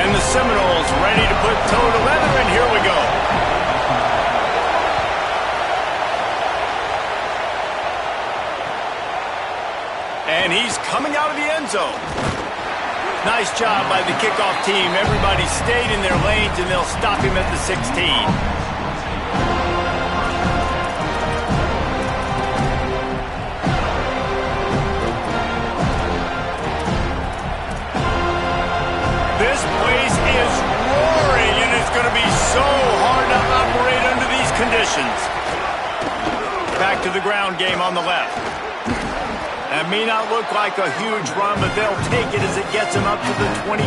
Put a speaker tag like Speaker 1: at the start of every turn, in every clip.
Speaker 1: And the Seminoles ready to put toe to leather, and here we go. And he's coming out of the end zone. Nice job by the kickoff team. Everybody stayed in their lanes, and they'll stop him at the 16. This place is roaring, and it's going to be so hard to operate under these conditions. Back to the ground game on the left. That may not look like a huge run, but they'll take it as it gets them up to the 24.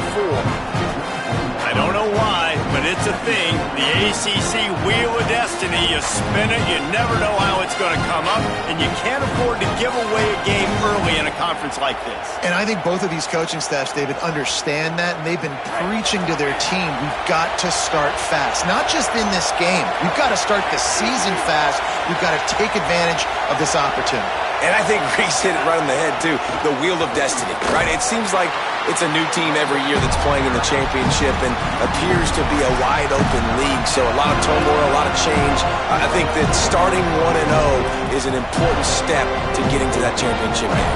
Speaker 1: I don't know why, but it's a thing. The ACC Wheel of Destiny, you spin it, you never know how it's going to come up, and you can't afford to give away a game early in a conference like this.
Speaker 2: And I think both of these coaching staffs, David, understand that, and they've been preaching to their team, we've got to start fast. Not just in this game. We've got to start the season fast. We've got to take advantage of this opportunity.
Speaker 3: And I think Reese hit it right on the head, too. The Wheel of Destiny, right? It seems like it's a new team every year that's playing in the championship and appears to be a wide-open league. So a lot of turmoil, a lot of change. I think that starting 1-0 is an important step to getting to that championship game.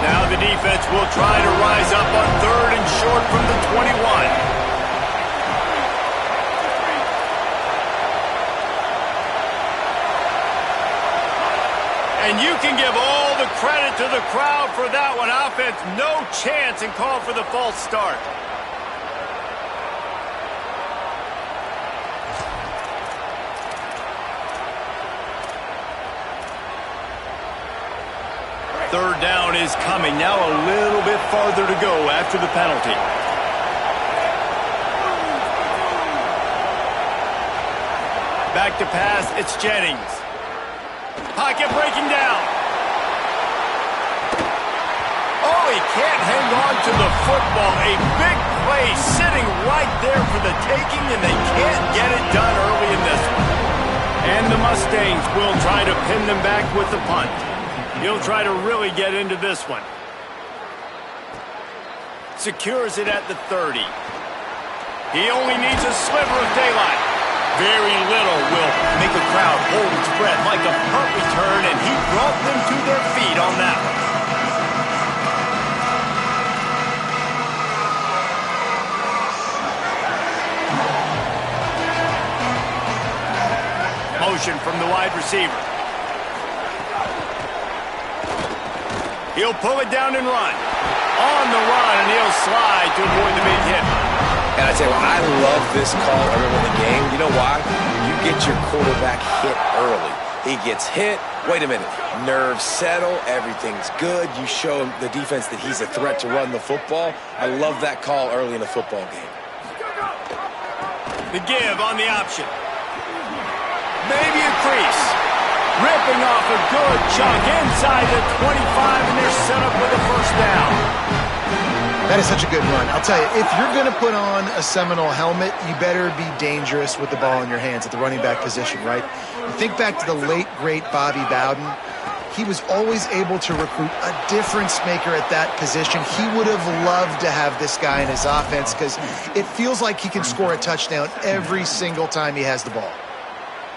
Speaker 1: Now the defense will try to rise up on 3rd and short from the 21. And you can give all the credit to the crowd for that one. Offense, no chance, and call for the false start. Third down is coming. Now a little bit farther to go after the penalty. Back to pass, it's Jennings. Pocket breaking down. Oh, he can't hang on to the football. A big play sitting right there for the taking, and they can't get it done early in this one. And the Mustangs will try to pin them back with the punt. He'll try to really get into this one. Secures it at the 30. He only needs a sliver of daylight. Very little will make a crowd hold its breath like a punt return, and he brought them to their feet on that one. Motion from the wide receiver. He'll pull it down and run. On the run, and he'll slide to avoid the big hit.
Speaker 3: And I tell you what, I love this call early in the game. You know why? You get your quarterback hit early. He gets hit. Wait a minute. Nerves settle. Everything's good. You show the defense that he's a threat to run the football. I love that call early in a football game.
Speaker 1: The give on the option. Maybe a crease. Ripping off a good chunk inside the 25, and they're set up with a first down.
Speaker 2: That is such a good run. I'll tell you, if you're going to put on a Seminole helmet, you better be dangerous with the ball in your hands at the running back position, right? You think back to the late, great Bobby Bowden. He was always able to recruit a difference maker at that position. He would have loved to have this guy in his offense because it feels like he can score a touchdown every single time he has the ball.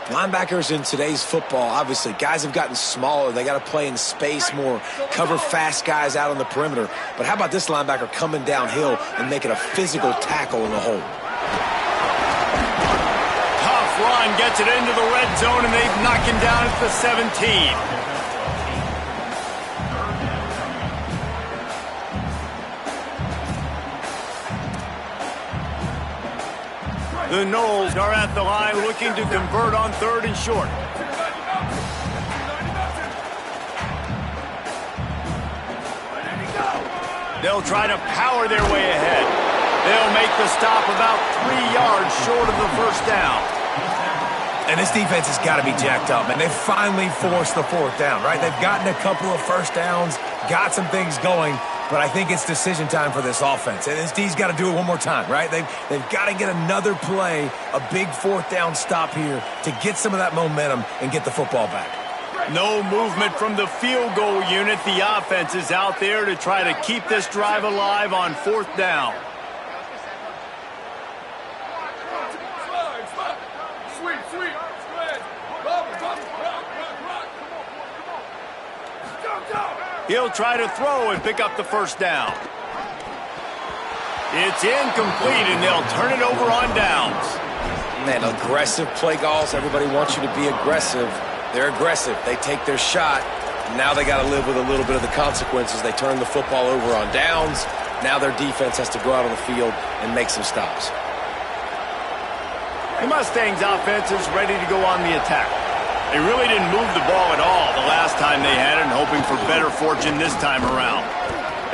Speaker 3: Linebackers in today's football, obviously, guys have gotten smaller. They got to play in space more, cover fast guys out on the perimeter. But how about this linebacker coming downhill and making a physical tackle in the hole?
Speaker 1: Tough run, gets it into the red zone, and they knock him down at the 17. The Noles are at the line looking to convert on 3rd and short. They'll try to power their way ahead. They'll make the stop about 3 yards short of the first down.
Speaker 4: And this defense has got to be jacked up, man. They finally forced the 4th down, right? They've gotten a couple of first downs, got some things going. But I think it's decision time for this offense. And this D's got to do it one more time, right? They've got to get another play, a big 4th down stop here to get some of that momentum and get the football back.
Speaker 1: No movement from the field goal unit. The offense is out there to try to keep this drive alive on 4th down. He'll try to throw and pick up the first down. It's incomplete, and they'll turn it over on downs.
Speaker 3: Man, aggressive play calls. Everybody wants you to be aggressive. They're aggressive. They take their shot. Now they got to live with a little bit of the consequences. They turn the football over on downs. Now their defense has to go out on the field and make some stops.
Speaker 1: The Mustangs offense is ready to go on the attack. They really didn't move the ball at all the last time they had it, and hoping for better fortune this time around.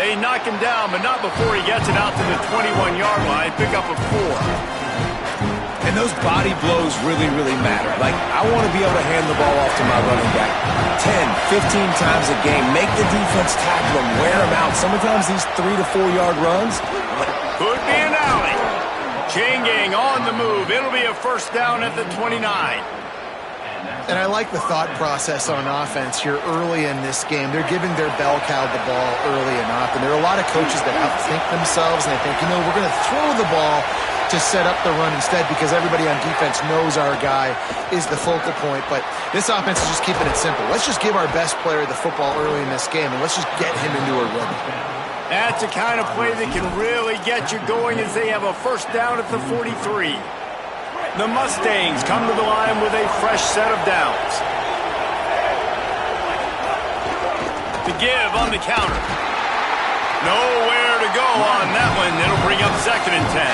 Speaker 1: They knock him down, but not before he gets it out to the 21-yard line, pick up a 4.
Speaker 3: And those body blows really, really matter. Like, I want to be able to hand the ball off to my running back 10, 15 times a game. Make the defense tackle him, wear him out. Sometimes these 3 to 4 yard runs.
Speaker 1: Could be an alley. Changing on the move. It'll be a first down at the 29.
Speaker 2: And I like the thought process on offense here early in this game. They're giving their bell cow the ball early enough. And there are a lot of coaches that outthink themselves, and they think, we're going to throw the ball to set up the run instead because everybody on defense knows our guy is the focal point. But this offense is just keeping it simple. Let's just give our best player the football early in this game, and let's just get him into a rhythm.
Speaker 1: That's the kind of play that can really get you going as they have a first down at the 43. The Mustangs come to the line with a fresh set of downs. To give on the counter. Nowhere to go on that one. It'll bring up 2nd and 10.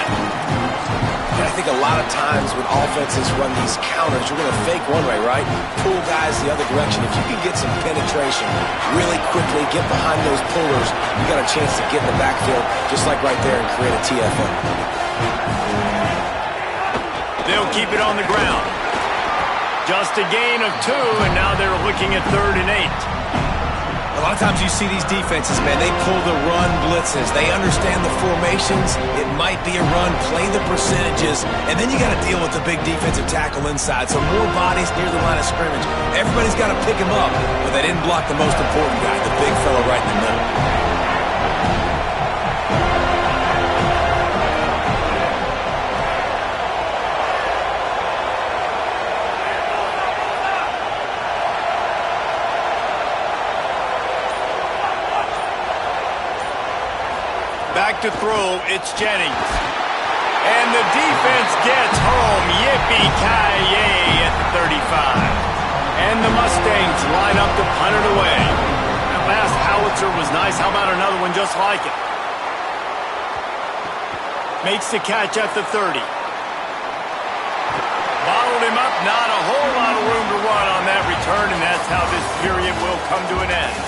Speaker 3: And I think a lot of times when offenses run these counters, you're going to fake one way, right? Pull guys the other direction. If you can get some penetration really quickly, get behind those pullers, you got a chance to get in the backfield just like right there and create a TFL.
Speaker 1: They'll keep it on the ground. Just a gain of 2, and now they're looking at 3rd and 8.
Speaker 3: A lot of times you see these defenses, man, they pull the run blitzes. They understand the formations. It might be a run, play the percentages, and then you got to deal with the big defensive tackle inside. So more bodies near the line of scrimmage. Everybody's got to pick him up, but they didn't block the most important guy, the big fella right in the middle.
Speaker 1: Back to throw, it's Jennings. And the defense gets home. Yippee-ki-yay at the 35. And the Mustangs line up to punt it away. That last howitzer was nice. How about another one just like it? Makes the catch at the 30. Bottled him up. Not a whole lot of room to run on that return, and that's how this period will come to an end.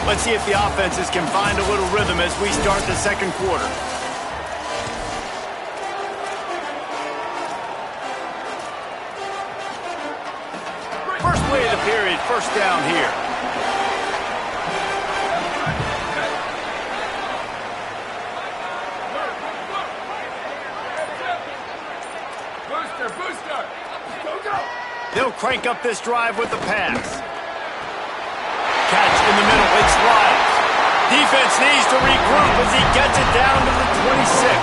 Speaker 1: Let's see if the offenses can find a little rhythm as we start the second quarter. First play of the period, first down here.
Speaker 5: Booster! Go!
Speaker 1: They'll crank up this drive with the pass. Catch in the middle, it's Lyles. Defense needs to regroup as he gets it down to the 26.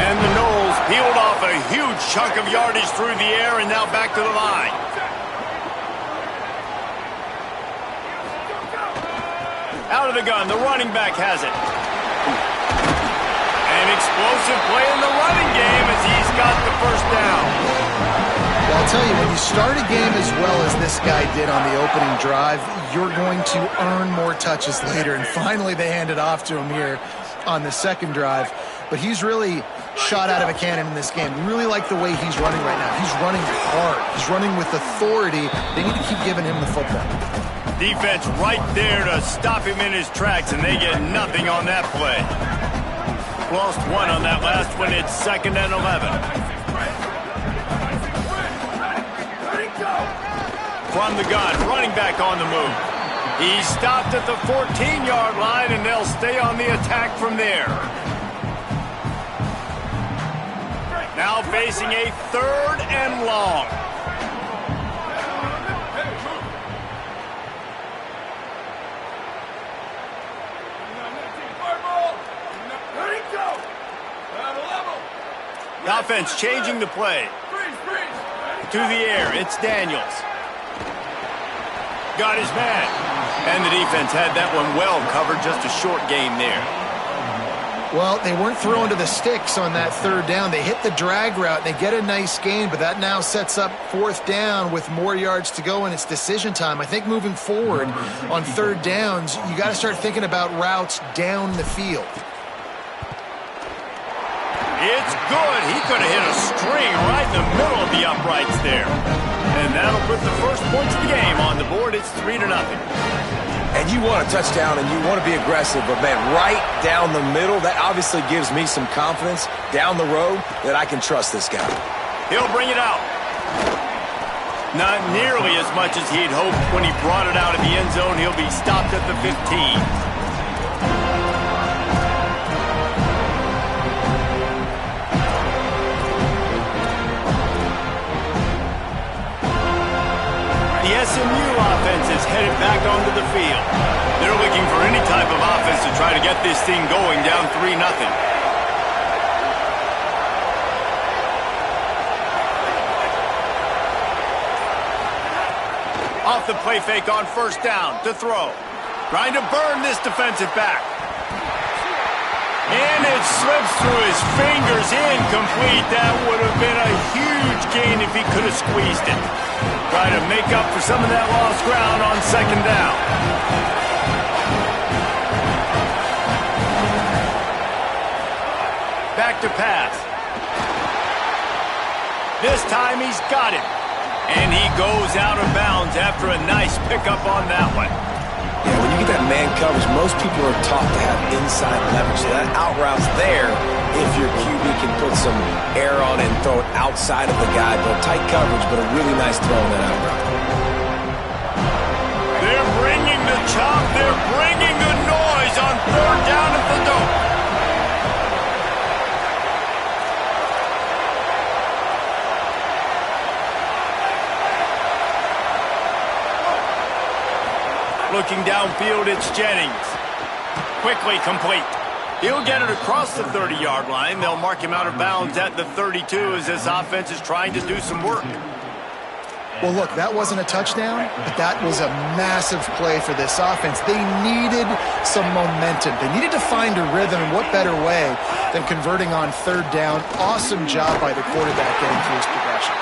Speaker 1: And the Noles peeled off a huge chunk of yardage through the air and now back to the line. Out of the gun, the running back has it. An explosive play in the running game as he's got the first down.
Speaker 2: Well, I'll tell you, when you start a game as well as this guy did on the opening drive, you're going to earn more touches later. And finally, they hand it off to him here on the second drive. But he's really shot out of a cannon in this game. Really like the way he's running right now. He's running hard. He's running with authority. They need to keep giving him the football.
Speaker 1: Defense right there to stop him in his tracks, and they get nothing on that play. Lost one on that last one. It's 2nd and 11. From the gun, running back on the move. He stopped at the 14-yard line, and they'll stay on the attack from there. Now facing a 3rd and long. The offense changing the play. To the air, it's Daniels. got his man. And the defense had that one well covered, just a short game there.
Speaker 2: Well, they weren't throwing to the sticks on that third down. They hit the drag route, and they get a nice gain, but that now sets up fourth down with more yards to go, and it's decision time. I think moving forward on third downs, you got to start thinking about routes down the field.
Speaker 1: It's good. He could have hit a string right in the middle of the uprights there. And that'll put the first points of the game on the board. It's 3-0.
Speaker 3: And you want a touchdown and you want to be aggressive, but man, right down the middle, that obviously gives me some confidence down the road that I can trust this guy.
Speaker 1: He'll bring it out. Not nearly as much as he'd hoped when he brought it out of the end zone. He'll be stopped at the 15. The SMU offense is headed back onto the field. They're looking for any type of offense to try to get this thing going, down 3-0. Off the play fake on first down to throw. Trying to burn this defensive back. And it slips through his fingers, incomplete. That would have been a huge gain if he could have squeezed it. Try to make up for some of that lost ground on second down. Back to pass. This time he's got it. And he goes out of bounds after a nice pickup on that one.
Speaker 3: Yeah, when you get that man coverage, most people are taught to have inside leverage. So that out route's there if your QB can put some air on it and throw it outside of the guy. But tight coverage, but a really nice throw on that out route.
Speaker 1: They're bringing the chop. They're bringing the noise on third down at the Dome. Looking downfield, it's Jennings. Quickly complete. He'll get it across the 30-yard line. They'll mark him out of bounds at the 32 as this offense is trying to do some work.
Speaker 2: Well, look, that wasn't a touchdown, but that was a massive play for this offense. They needed some momentum. They needed to find a rhythm, and what better way than converting on third down. Awesome job by the quarterback getting through his progression.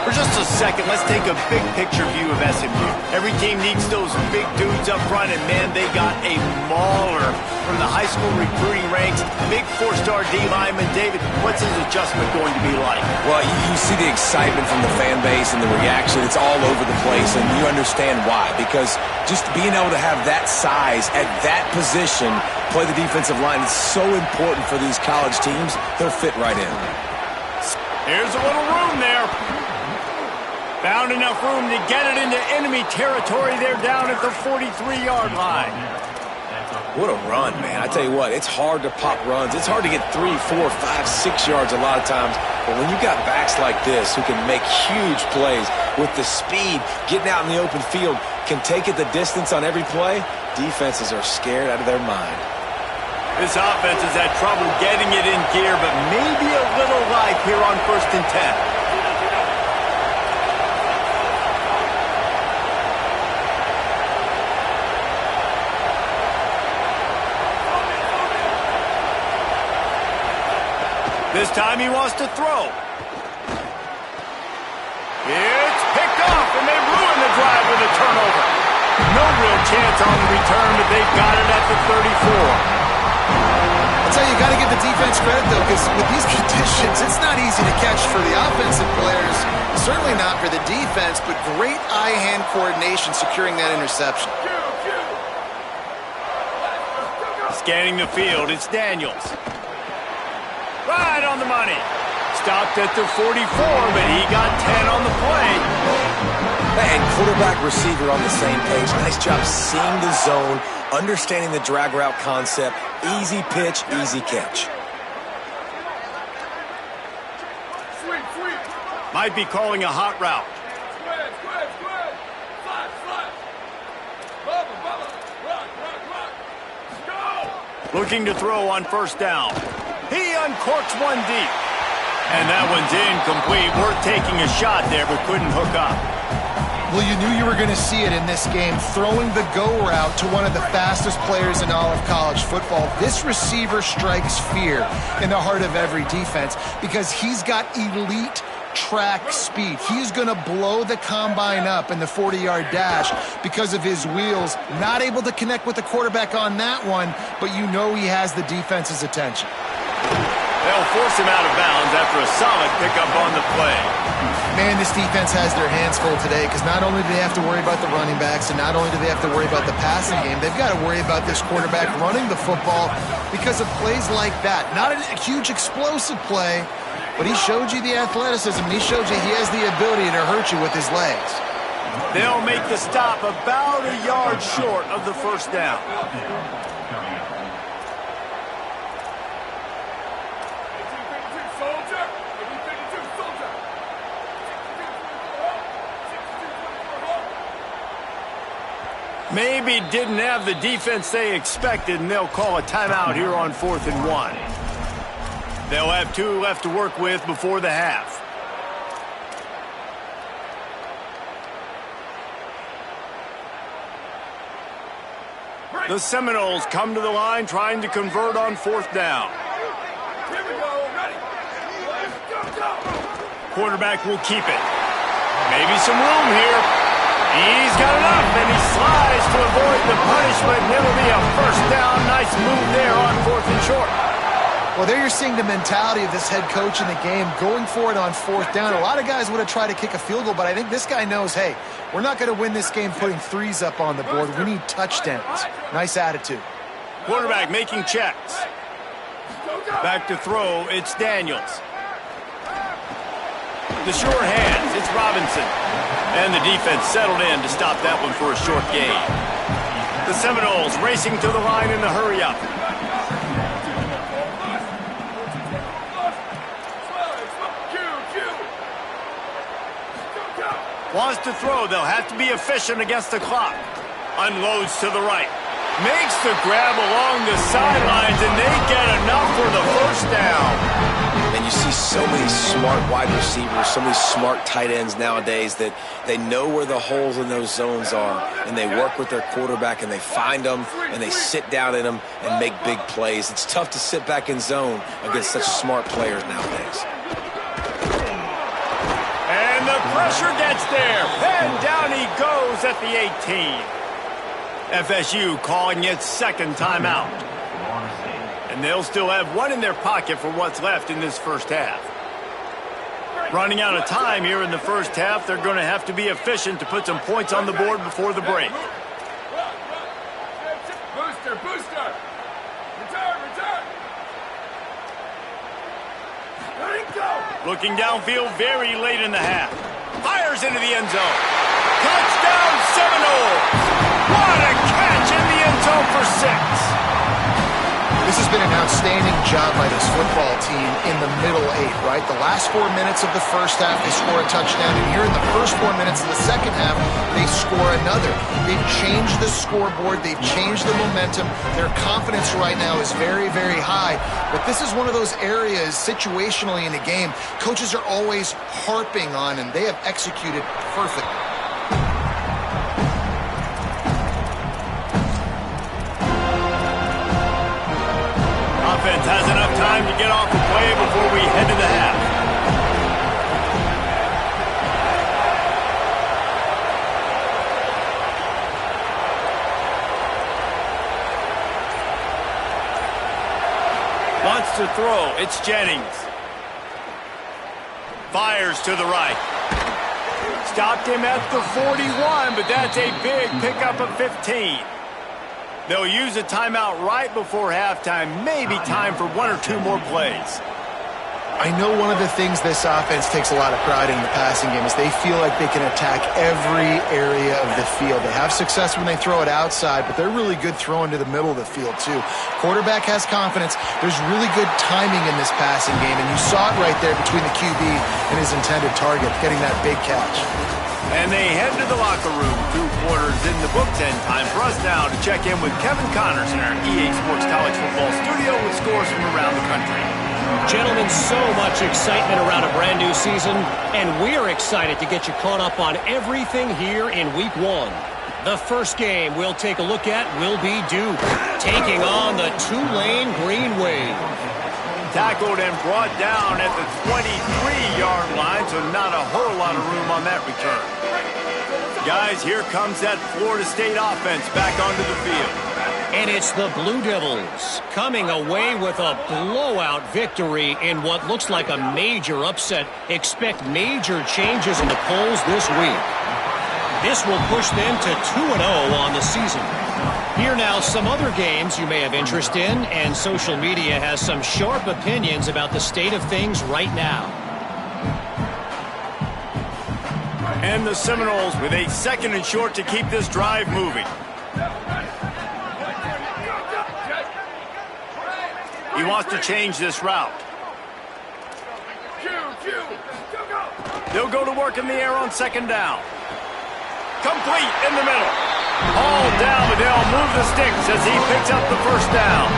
Speaker 1: For just a second, let's take a big picture view of SMU. Every team needs those big dudes up front, and man, they got a mauler from the high school recruiting ranks. Big four-star D lineman. David, what's his adjustment going to be like?
Speaker 3: Well, you see the excitement from the fan base and the reaction. It's all over the place, and you understand why. Because just being able to have that size at that position, play the defensive line, is so important for these college teams. They'll fit right in.
Speaker 1: Here's a little room there. Found enough room to get it into enemy territory. They're down at the 43-yard line.
Speaker 3: What a run, man. I tell you what, it's hard to pop runs. It's hard to get 3, 4, 5, 6 yards a lot of times. But when you got backs like this who can make huge plays with the speed, getting out in the open field, can take it the distance on every play, defenses are scared out of their mind.
Speaker 1: This offense has had trouble getting it in gear, but maybe a little life here on 1st and 10. This time he wants to throw. It's picked off, and they ruin the drive with a turnover. No real chance on the return, but they've got it at the 34.
Speaker 2: I'll tell you, you got to give the defense credit, though, because with these conditions, it's not easy to catch for the offensive players. Certainly not for the defense, but great eye-hand coordination securing that interception.
Speaker 1: Scanning the field, it's Daniels. Right on the money. Stopped at the 44, but he got 10 on the play.
Speaker 3: And quarterback, receiver on the same page. Nice job seeing the zone, understanding the drag route concept. Easy pitch, easy catch.
Speaker 1: Might be calling a hot route. Looking to throw on first down. He uncorks one deep. And that one's incomplete. Worth taking a shot there, but couldn't hook up.
Speaker 2: Well, you knew you were going to see it in this game, throwing the go route to one of the fastest players in all of college football. This receiver strikes fear in the heart of every defense because he's got elite track speed. He's going to blow the combine up in the 40-yard dash because of his wheels. Not able to connect with the quarterback on that one, but you know he has the defense's attention.
Speaker 1: They'll force him out of bounds after a solid pickup on the play.
Speaker 2: Man, this defense has their hands full today because not only do they have to worry about the running backs and not only do they have to worry about the passing game, they've got to worry about this quarterback running the football because of plays like that. Not a huge explosive play, but he showed you the athleticism, and he showed you he has the ability to hurt you with his legs.
Speaker 1: They'll make the stop about a yard short of the first down. Maybe didn't have the defense they expected, and they'll call a timeout here on 4th and 1. They'll have 2 left to work with before the half. The Seminoles come to the line trying to convert on 4th down.
Speaker 5: Here we go. Ready. Go.
Speaker 1: Quarterback will keep it. Maybe some room here. He's got enough, and he slides to avoid the punishment, and it'll be a first down. Nice move there on 4th and short.
Speaker 2: Well, there you're seeing the mentality of this head coach in the game, going for it on 4th down. A lot of guys would have tried to kick a field goal, but I think this guy knows, hey, we're not going to win this game putting threes up on the board. We need touchdowns. Nice attitude.
Speaker 1: Quarterback making checks. Back to throw, it's Daniels. The short hands, it's Robinson. And the defense settled in to stop that one for a short gain. The Seminoles racing to the line in the hurry-up. Wants to throw, they'll have to be efficient against the clock. Unloads to the right. Makes the grab along the sidelines, and they get enough for the first down.
Speaker 3: And you see so many smart wide receivers, so many smart tight ends nowadays that they know where the holes in those zones are, and they work with their quarterback, and they find them, and they sit down in them and make big plays. It's tough to sit back in zone against such smart players nowadays.
Speaker 1: And the pressure gets there, and down he goes at the 18. FSU calling its second timeout. And they'll still have 1 in their pocket for what's left in this first half. Running out of time here in the first half, they're going to have to be efficient to put some points on the board before the break.
Speaker 5: Booster. Return. Let it go.
Speaker 1: Looking downfield very late in the half. Fires into the end zone. Touchdown Seminoles! What a catch in the end zone for 6.
Speaker 2: This has been an outstanding job by this football team in the middle 8, right? The last 4 minutes of the first half, they score a touchdown. And here in the first 4 minutes of the second half, they score another. They've changed the scoreboard. They've changed the momentum. Their confidence right now is very, very high. But this is one of those areas situationally in the game coaches are always harping on, and they have executed perfectly.
Speaker 1: Offense has enough time to get off the play before we head to the half. Wants to throw, it's Jennings. Fires to the right. Stopped him at the 41, but that's a big pickup of 15. They'll use a timeout right before halftime. Maybe time for 1 or 2 more plays.
Speaker 2: I know one of the things this offense takes a lot of pride in the passing game is they feel like they can attack every area of the field. They have success when they throw it outside, but they're really good throwing to the middle of the field too. Quarterback has confidence. There's really good timing in this passing game, and you saw it right there between the QB and his intended target, getting that big catch.
Speaker 1: And they head to the locker room. 2 quarters in the books, and time for us now to check in with Kevin Connors in our EA Sports College Football studio with scores from around the country.
Speaker 6: Gentlemen, so much excitement around a brand new season, and we're excited to get you caught up on everything here in Week 1. The first game we'll take a look at will be Duke, taking on the Tulane Green Wave.
Speaker 1: Tackled and brought down at the 23-yard line, so not a whole lot of room on that return. Guys, here comes that Florida State offense back onto the field.
Speaker 6: And it's the Blue Devils coming away with a blowout victory in what looks like a major upset. Expect major changes in the polls this week. This will push them to 2-0 on the season. Here now, some other games you may have interest in, and social media has some sharp opinions about the state of things right now.
Speaker 1: And the Seminoles with a 2nd and short to keep this drive moving. He wants to change this route. They'll go to work in the air on 2nd down. Complete in the middle. Hauled down, but they'll move the sticks as he picks up the 1st down.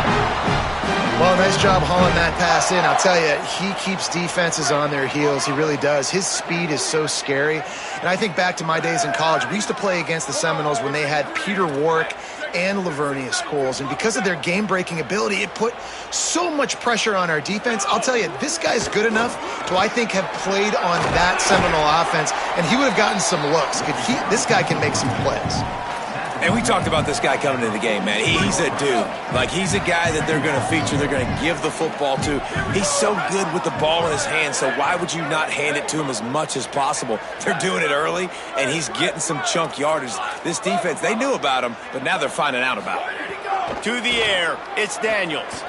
Speaker 2: Well, nice job hauling that pass in. I'll tell you, he keeps defenses on their heels. He really does. His speed is so scary. And I think back to my days in college. We used to play against the Seminoles when they had Peter Warrick and Lavernius Coles. And because of their game-breaking ability, it put so much pressure on our defense. I'll tell you, this guy's good enough to, I think, have played on that Seminole offense, and he would have gotten some looks. This guy can make some plays.
Speaker 3: And we talked about this guy coming into the game, man. He's a dude. Like, he's a guy that they're going to feature, they're going to give the football to. He's so good with the ball in his hand, so why would you not hand it to him as much as possible? They're doing it early, and he's getting some chunk yardage. This defense, they knew about him, but now they're finding out about him.
Speaker 1: To the air, it's Daniels.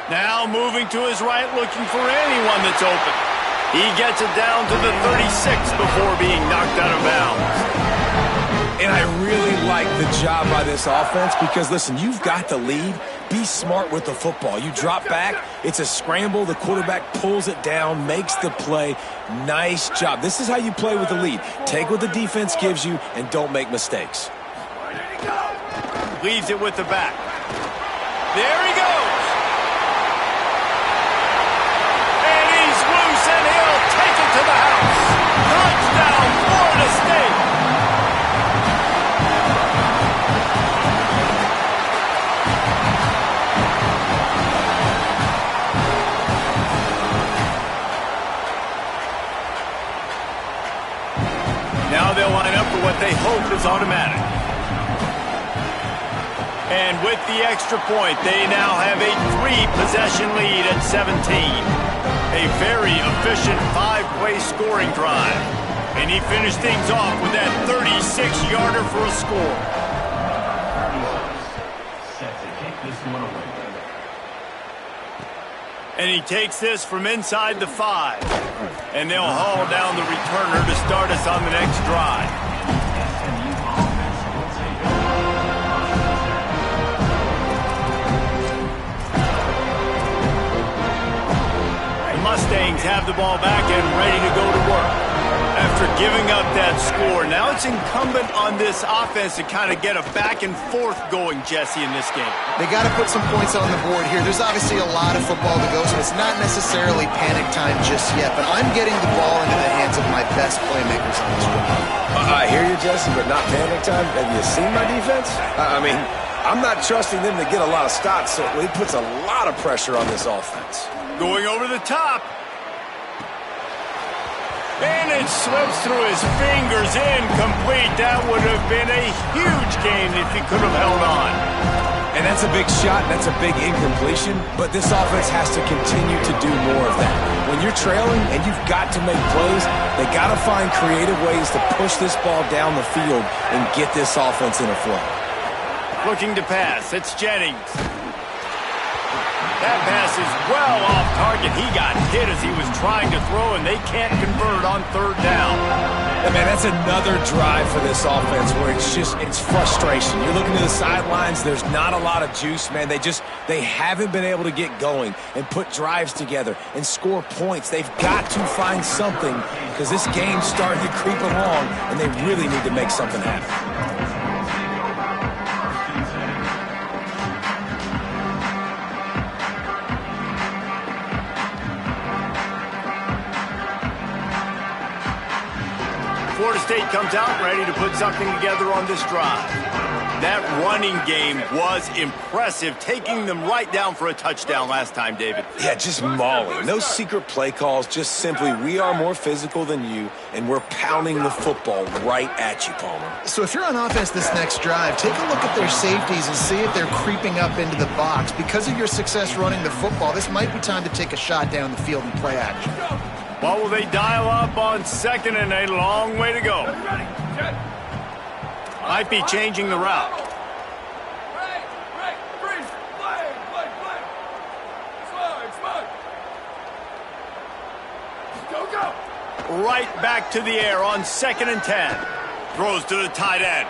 Speaker 1: Now moving to his right, looking for anyone that's open. He gets it down to the 36 before being knocked out of bounds.
Speaker 3: And I really like the job by this offense because, listen, you've got the lead. Be smart with the football. You drop back, it's a scramble. The quarterback pulls it down, makes the play. Nice job. This is how you play with the lead. Take what the defense gives you and don't make mistakes.
Speaker 1: Leaves it with the back. There he goes. And he's loose, and he'll take it to the house. Touchdown, Florida State. Now they'll line up for what they hope is automatic. And with the extra point, they now have a 3-possession lead at 17. A very efficient 5-play scoring drive. And he finished things off with that 36-yarder for a score. And he takes this from inside the 5. And they'll haul down the returner to start us on the next drive. The Mustangs have the ball back and ready to go to work. After giving up that score, now it's incumbent on this offense to kind of get a back and forth going, Jesse, in this game.
Speaker 2: They got to put some points on the board here. There's obviously a lot of football to go, so it's not necessarily panic time just yet, but I'm getting the ball into the hands of my best playmakers on this football.
Speaker 3: I hear you, Jesse, but not panic time. Have you seen my defense? I mean, I'm not trusting them to get a lot of stops, so it puts a lot of pressure on this offense.
Speaker 1: Going over the top. And it slips through his fingers, incomplete. That would have been a huge gain if he could have held on.
Speaker 3: And that's a big shot, that's a big incompletion, but this offense has to continue to do more of that. When you're trailing and you've got to make plays, they got to find creative ways to push this ball down the field and get this offense in a flow.
Speaker 1: Looking to pass, it's Jennings. That pass is well off target. He got hit as he was trying to throw, and they can't convert on third down.
Speaker 3: Yeah, man, that's another drive for this offense where it's frustration. You're looking to the sidelines. There's not a lot of juice, man. They haven't been able to get going and put drives together and score points. They've got to find something because this game's starting to creep along, and they really need to make something happen.
Speaker 1: Florida State comes out ready to put something together on this drive. That running game was impressive, taking them right down for a touchdown last time, David.
Speaker 3: Yeah, just mauling. No secret play calls, just simply we are more physical than you, and we're pounding the football right at you, Palmer.
Speaker 2: So if you're on offense this next drive, take a look at their safeties and see if they're creeping up into the box. Because of your success running the football, this might be time to take a shot down the field and play action.
Speaker 1: Well, will they dial up on second and a long way to go? Might be changing the route.
Speaker 5: Freeze! Play! Slide! Go!
Speaker 1: Right back to the air on 2nd and 10. Throws to the tight end.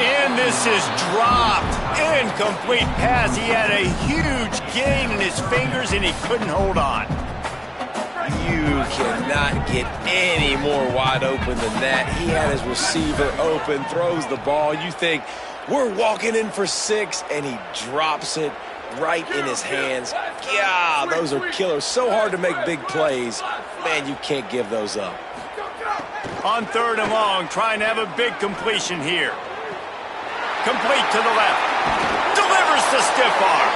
Speaker 1: And this is dropped. Incomplete pass. He had a huge gain in his fingers, and he couldn't hold on.
Speaker 3: You cannot get any more wide open than that. He had his receiver open, throws the ball. You think, we're walking in for 6, and he drops it right in his hands. Yeah, those are killers. So hard to make big plays. Man, you can't give those up.
Speaker 1: On 3rd and long, trying to have a big completion here. Complete to the left. Delivers to stiff arm.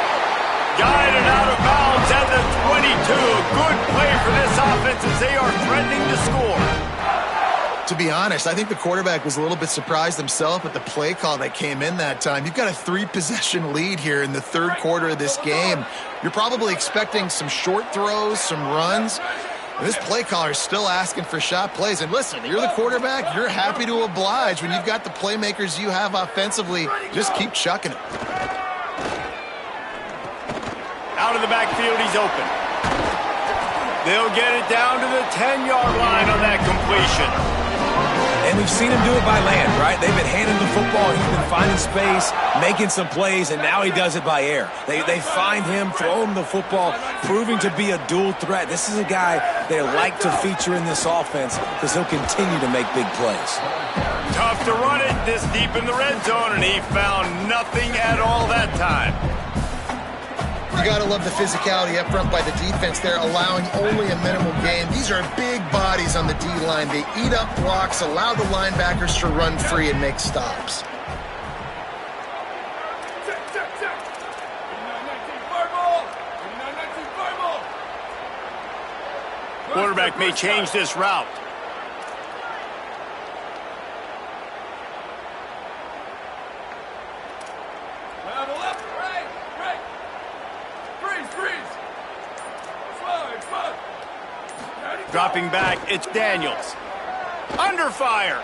Speaker 1: Guided out of bounds at the 22. Good play for this offense as they are threatening to score.
Speaker 2: To be honest, I think the quarterback was a little bit surprised himself at the play call that came in that time. You've got a 3-possession lead here in the 3rd quarter of this game. You're probably expecting some short throws, some runs. And this play caller is still asking for shot plays. And listen, you're the quarterback. You're happy to oblige when you've got the playmakers you have offensively. Just keep chucking it.
Speaker 1: Out of the backfield, he's open. They'll get it down to the 10-yard line on that completion.
Speaker 3: And we've seen him do it by land, right? They've been handing the football. He's been finding space, making some plays, and now he does it by air. They find him, throw him the football, proving to be a dual threat. This is a guy they like to feature in this offense because he'll continue to make big plays.
Speaker 1: Tough to run it this deep in the red zone, and he found nothing at all that time.
Speaker 2: You got to love the physicality up front by the defense there, allowing only a minimal gain. These are big bodies on the D-line. They eat up blocks, allow the linebackers to run free and make stops.
Speaker 1: Quarterback may change this route. Dropping back, it's Daniels. Under fire.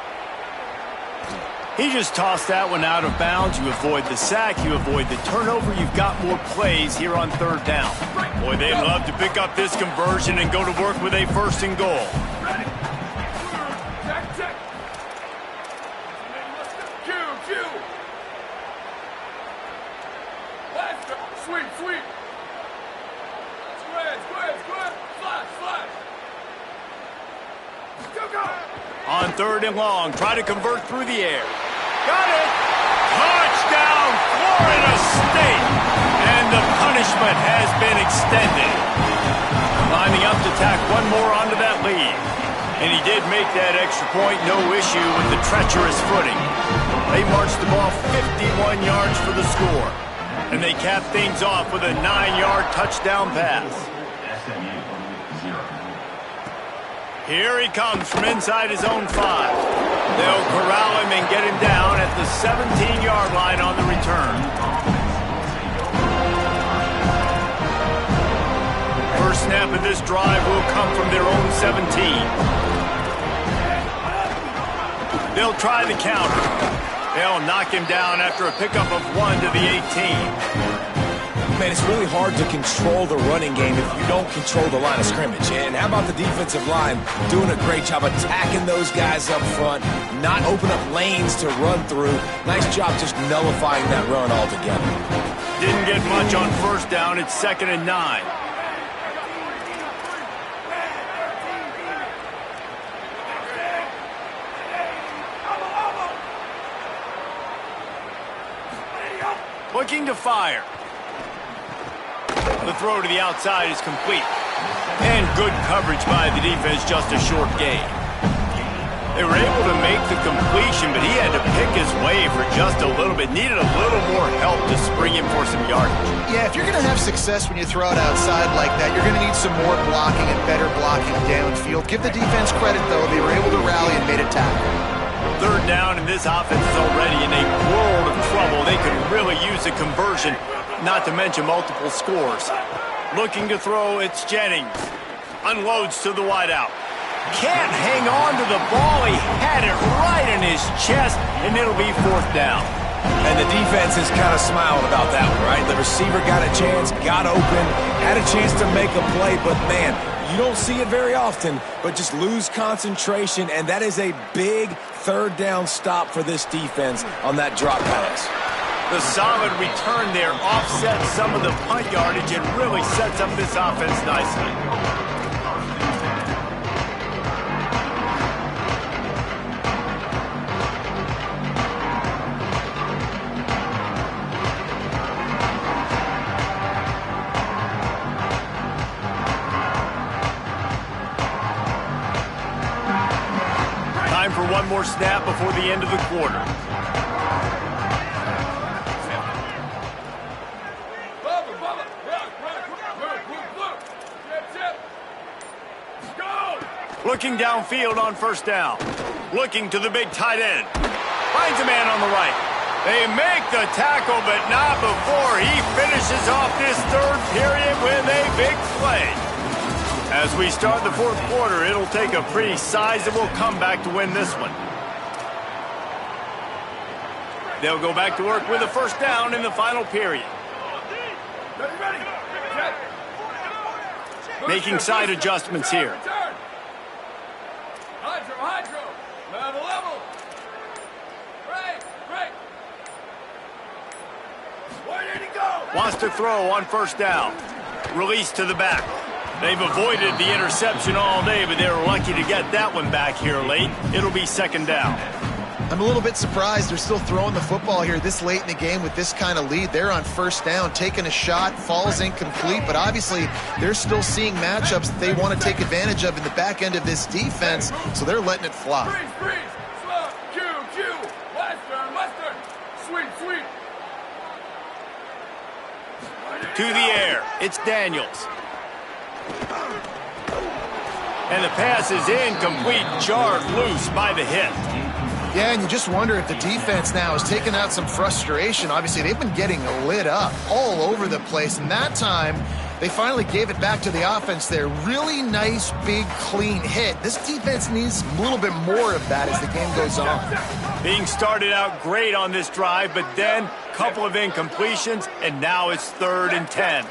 Speaker 1: He just tossed that one out of bounds. You avoid the sack, you avoid the turnover. You've got more plays here on 3rd down. Boy, they'd love to pick up this conversion and go to work with a 1st and goal.
Speaker 5: Check. Q. Sweep. Square. Slide. Go.
Speaker 1: On 3rd and long, try to convert through the air. Got it! Touchdown, Florida State! And the punishment has been extended. Lining up to tack one more onto that lead. And he did make that extra point, no issue with the treacherous footing. They marched the ball 51 yards for the score. And they cap things off with a 9-yard touchdown pass. Here he comes from inside his own 5. They'll corral him and get him down at the 17-yard line on the return. First snap of this drive will come from their own 17. They'll try the counter. They'll knock him down after a pickup of 1 to the 18.
Speaker 3: Man, it's really hard to control the running game if you don't control the line of scrimmage. And how about the defensive line doing a great job attacking those guys up front, not open up lanes to run through. Nice job just nullifying that run altogether.
Speaker 1: Didn't get much on first down. It's 2nd and 9. Looking to fire. The throw to the outside is complete. And good coverage by the defense, just a short gain. They were able to make the completion, but he had to pick his way for just a little bit. Needed a little more help to spring him for some yardage.
Speaker 2: Yeah, if you're going to have success when you throw it outside like that, you're going to need some more blocking and better blocking downfield. Give the defense credit, though. They were able to rally and made a tackle.
Speaker 1: 3rd down, and this offense is already in a world of trouble. They could really use a conversion, not to mention multiple scores. Looking to throw, it's Jennings. Unloads to the wideout. Can't hang on to the ball. He had it right in his chest, and it'll be 4th down.
Speaker 3: And the defense is kind of smiling about that one, right? The receiver got a chance, got open, had a chance to make a play, but man, you don't see it very often, but just lose concentration, and that is a big 3rd down stop for this defense on that drop pass.
Speaker 1: The solid return there offsets some of the punt yardage and really sets up this offense nicely. Time for one more snap before the end of the quarter. Looking downfield on 1st down. Looking to the big tight end. Finds a man on the right. They make the tackle, but not before he finishes off this 3rd period with a big play. As we start the 4th quarter, it'll take a pretty sizable comeback to win this one. They'll go back to work with a 1st down in the final period. Making side adjustments here.
Speaker 5: Hydro. Level. Break. Where did he go?
Speaker 1: Wants to throw on 1st down. Release to the back. They've avoided the interception all day, but they were lucky to get that one back here late. It'll be 2nd down.
Speaker 2: I'm a little bit surprised they're still throwing the football here this late in the game with this kind of lead. They're on 1st down, taking a shot, falls incomplete, but obviously they're still seeing matchups that they want to take advantage of in the back end of this defense, so they're letting it fly.
Speaker 5: Freeze. Slow. Q. Western. Sweet.
Speaker 1: To the air. It's Daniels. And the pass is incomplete, jarred loose by the hit.
Speaker 2: Yeah, and you just wonder if the defense now is taking out some frustration. Obviously, they've been getting lit up all over the place, and that time they finally gave it back to the offense there. Really nice, big, clean hit. This defense needs a little bit more of that as the game goes on.
Speaker 1: Being started out great on this drive, but then a couple of incompletions, and now it's 3rd and 10.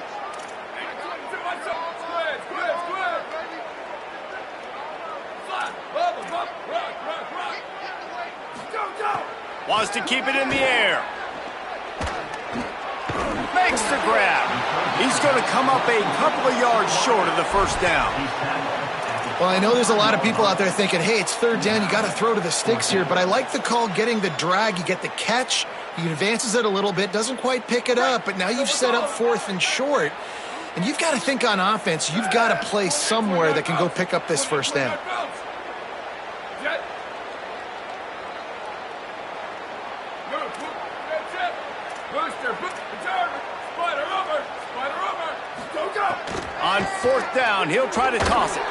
Speaker 1: Wants to keep it in the air. Makes the grab. He's going to come up a couple of yards short of the 1st down.
Speaker 2: Well, I know there's a lot of people out there thinking, hey, it's 3rd down, you got to throw to the sticks here, but I like the call getting the drag. You get the catch, he advances it a little bit, doesn't quite pick it up, but now you've set up 4th and short, and you've got to think on offense, you've got to play somewhere that can go pick up this 1st down.
Speaker 1: On 4th down, he'll try to toss it.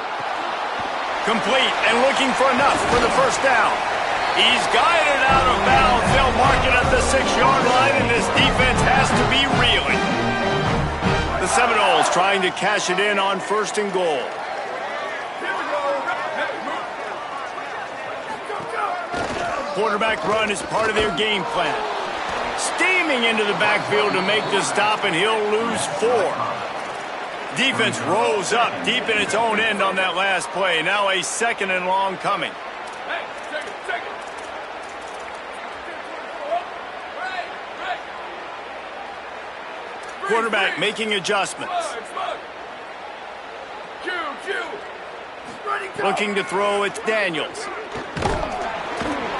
Speaker 1: Complete and looking for enough for the 1st down. He's guided out of bounds. They'll mark it at the 6-yard line, and this defense has to be reeling. The Seminoles trying to cash it in on 1st and goal. Quarterback run is part of their game plan. steaming into the backfield to make the stop, and he'll lose 4. Defense rose up deep in its own end on that last play. Now a 2nd and long coming.
Speaker 5: Hey, take it.
Speaker 1: Quarterback making adjustments. Looking to throw, it's Daniels.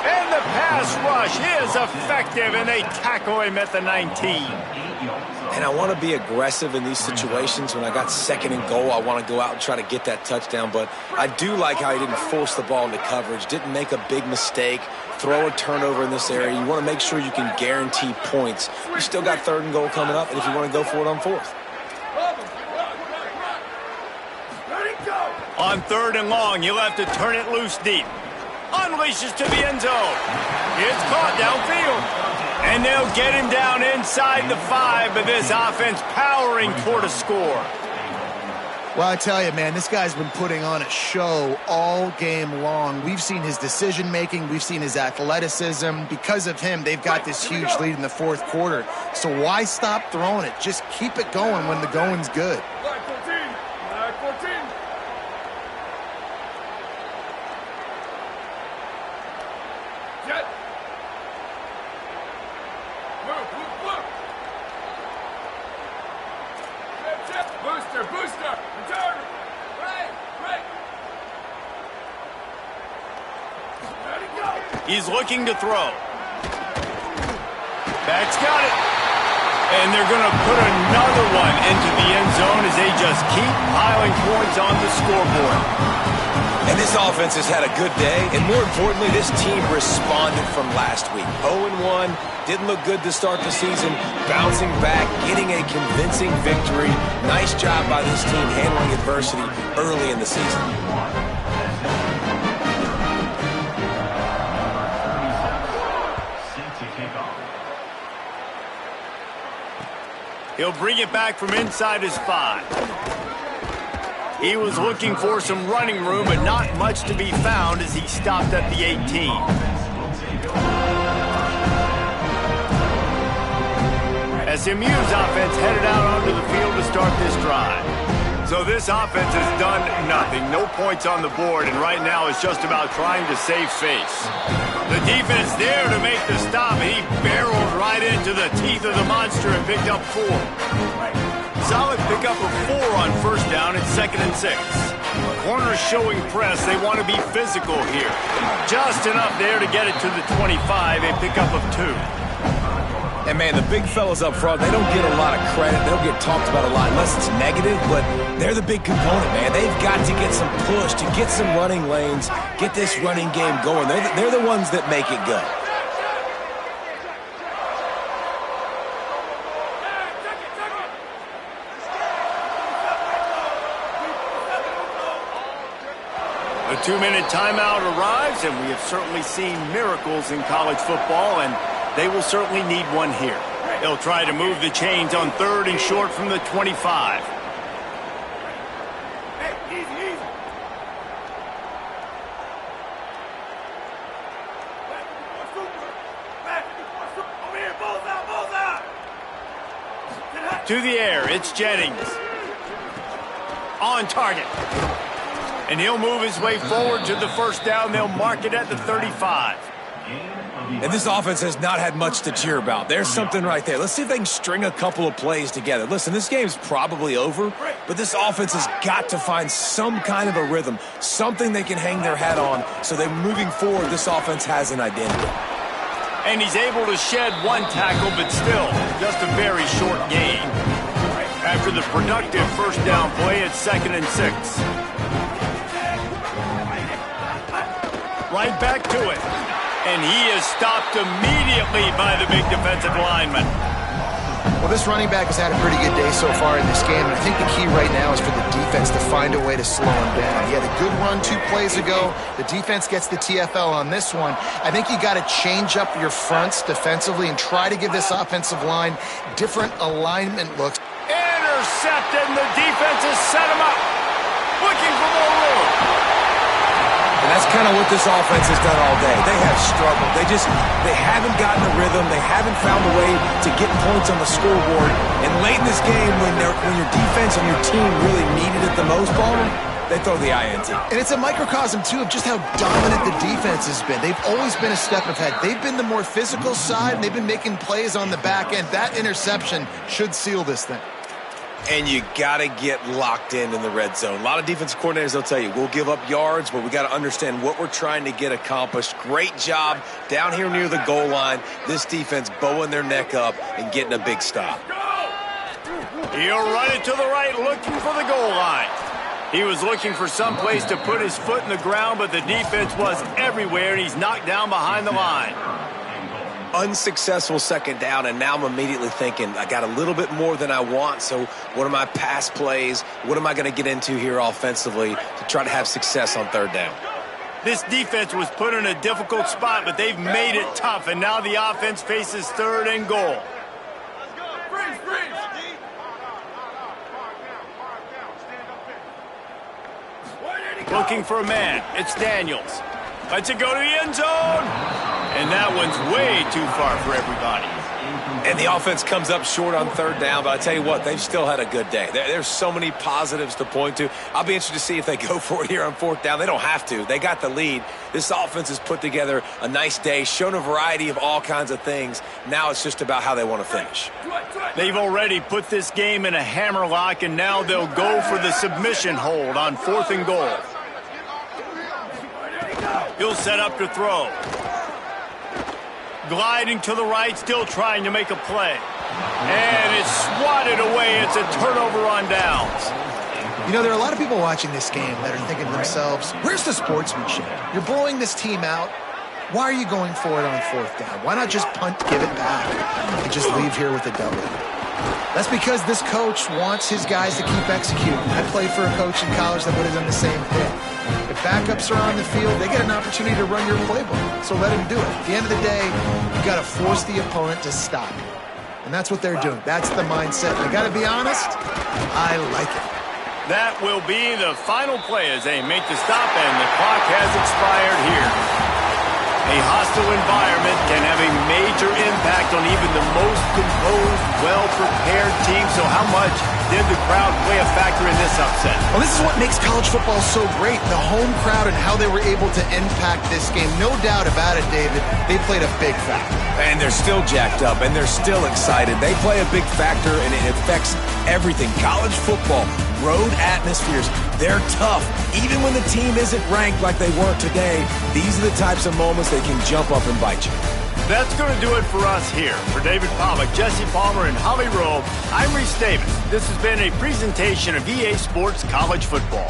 Speaker 1: And the pass rush is effective, and they tackle him at the 19.
Speaker 3: And I want to be aggressive in these situations. When I got 2nd and goal, I want to go out and try to get that touchdown. But I do like how he didn't force the ball into coverage, didn't make a big mistake, throw a turnover in this area. You want to make sure you can guarantee points. You still got 3rd and goal coming up, and if you want to go for it on 4th.
Speaker 1: On 3rd and long, you'll have to turn it loose deep. Unleashes to the end zone. It's caught downfield. And they'll get him down inside the 5, but this offense powering toward a score.
Speaker 2: Well, I tell you, man, this guy's been putting on a show all game long. We've seen his decision-making. We've seen his athleticism. Because of him, they've got this huge lead in the 4th quarter. So why stop throwing it? Just keep it going when the going's good.
Speaker 5: Black 14. Jet. Move. Jet. Booster. Return. Right. Ready, go.
Speaker 1: He's looking to throw. Back's got it. And they're going to put another one into the end zone as they just keep piling points on the scoreboard.
Speaker 3: And this offense has had a good day, and more importantly, this team responded from last week. 0-1, didn't look good to start the season, bouncing back, getting a convincing victory. Nice job by this team handling adversity early in the season.
Speaker 1: He'll bring it back from inside his 5. He was looking for some running room, but not much to be found as he stopped at the 18. SMU's offense headed out onto the field to start this drive. So this offense has done nothing. No points on the board, and right now it's just about trying to save face. The defense there to make the stop, and he barreled right into the teeth of the monster and picked up 4. Solid pickup of 4 on 1st down and 2nd and 6. Corners showing press. They want to be physical here. Just enough there to get it to the 25, a pickup of 2.
Speaker 3: And, man, the big fellas up front, they don't get a lot of credit. They don't get talked about a lot unless it's negative, but they're the big component, man. They've got to get some push, to get some running lanes, get this running game going. They're the ones that make it go.
Speaker 1: A 2-minute timeout arrives, and we have certainly seen miracles in college football, and they will certainly need one here. They'll try to move the chains on 3rd and short from the 25.
Speaker 5: Hey, easy. Back. Over here, bullseye.
Speaker 1: To the air, it's Jennings. On target. And he'll move his way forward to the 1st down. They'll mark it at the 35.
Speaker 3: And this offense has not had much to cheer about. There's something right there. Let's see if they can string a couple of plays together. Listen, this game's probably over, but this offense has got to find some kind of a rhythm, something they can hang their hat on, so that moving forward, this offense has an identity.
Speaker 1: And he's able to shed 1 tackle, but still, just a very short gain. After the productive 1st down play, it's 2nd and 6. Right back to it. And he is stopped immediately by the big defensive lineman.
Speaker 2: Well, this running back has had a pretty good day so far in this game, and I think the key right now is for the defense to find a way to slow him down. He had a good run 2 plays ago. The defense gets the TFL on this one. I think you got to change up your fronts defensively and try to give this offensive line different alignment looks.
Speaker 1: Intercepted, and the defense has set him up. Looking for more room.
Speaker 3: And that's kind of what this offense has done all day. They have struggled. They haven't gotten a rhythm. They haven't found a way to get points on the scoreboard. And late in this game, when your defense and your team really needed it the most, Palmer, they throw the INT.
Speaker 2: And it's a microcosm, too, of just how dominant the defense has been. They've always been a step ahead. They've been the more physical side, and they've been making plays on the back end. That interception should seal this thing.
Speaker 3: And you got to get locked in the red zone. A lot of defensive coordinators, they'll tell you, we'll give up yards, but we got to understand what we're trying to get accomplished. Great job down here near the goal line. This defense bowing their neck up and getting a big stop.
Speaker 1: He'll run it to the right, looking for the goal line. He was looking for some place to put his foot in the ground, but the defense was everywhere, and he's knocked down behind the line.
Speaker 3: Unsuccessful second down, and now I'm immediately thinking, I got a little bit more than I want, so what are my pass plays? What am I going to get into here offensively to try to have success on third down?
Speaker 1: This defense was put in a difficult spot, but they've made it tough, and now the offense faces third and goal.
Speaker 5: Freeze, freeze.
Speaker 1: Looking for a man. It's Daniels. Lets it go to the end zone. And that one's way too far for everybody.
Speaker 3: And the offense comes up short on third down, but I tell you what, they've still had a good day. There's so many positives to point to. I'll be interested to see if they go for it here on fourth down. They don't have to. They got the lead. This offense has put together a nice day, shown a variety of all kinds of things. Now it's just about how they want to finish.
Speaker 1: They've already put this game in a hammerlock, and now they'll go for the submission hold on fourth and goal. He'll set up to throw. Gliding to the right, still trying to make a play. And it's swatted away. It's a turnover on downs.
Speaker 2: You know, there are a lot of people watching this game that are thinking to themselves, where's the sportsmanship? You're blowing this team out. Why are you going for it on fourth down? Why not just punt, give it back, and just leave here with a W? That's because this coach wants his guys to keep executing. I played for a coach in college that would have done the same thing. If backups are on the field, they get an opportunity to run your playbook. So let them do it. At the end of the day, you got to force the opponent to stop. And that's what they're doing. That's the mindset. I got to be honest, I like it.
Speaker 1: That will be the final play as they make the stop, and the clock has expired here. A hostile environment can have a major impact on even the most composed, well-prepared team. So how much did the crowd play a factor in this upset?
Speaker 2: Well, this is what makes college football so great, the home crowd and how they were able to impact this game. No doubt about it, David, they played a big factor.
Speaker 3: And they're still jacked up, and they're still excited. They play a big factor, and it affects everything. College football, road atmospheres, they're tough. Even when the team isn't ranked like they were today, these are the types of moments they can jump up and bite you.
Speaker 1: That's going to do it for us here. For David Pollack, Jesse Palmer, and Holly Rowe, I'm Reese Davis. This has been a presentation of EA Sports College Football.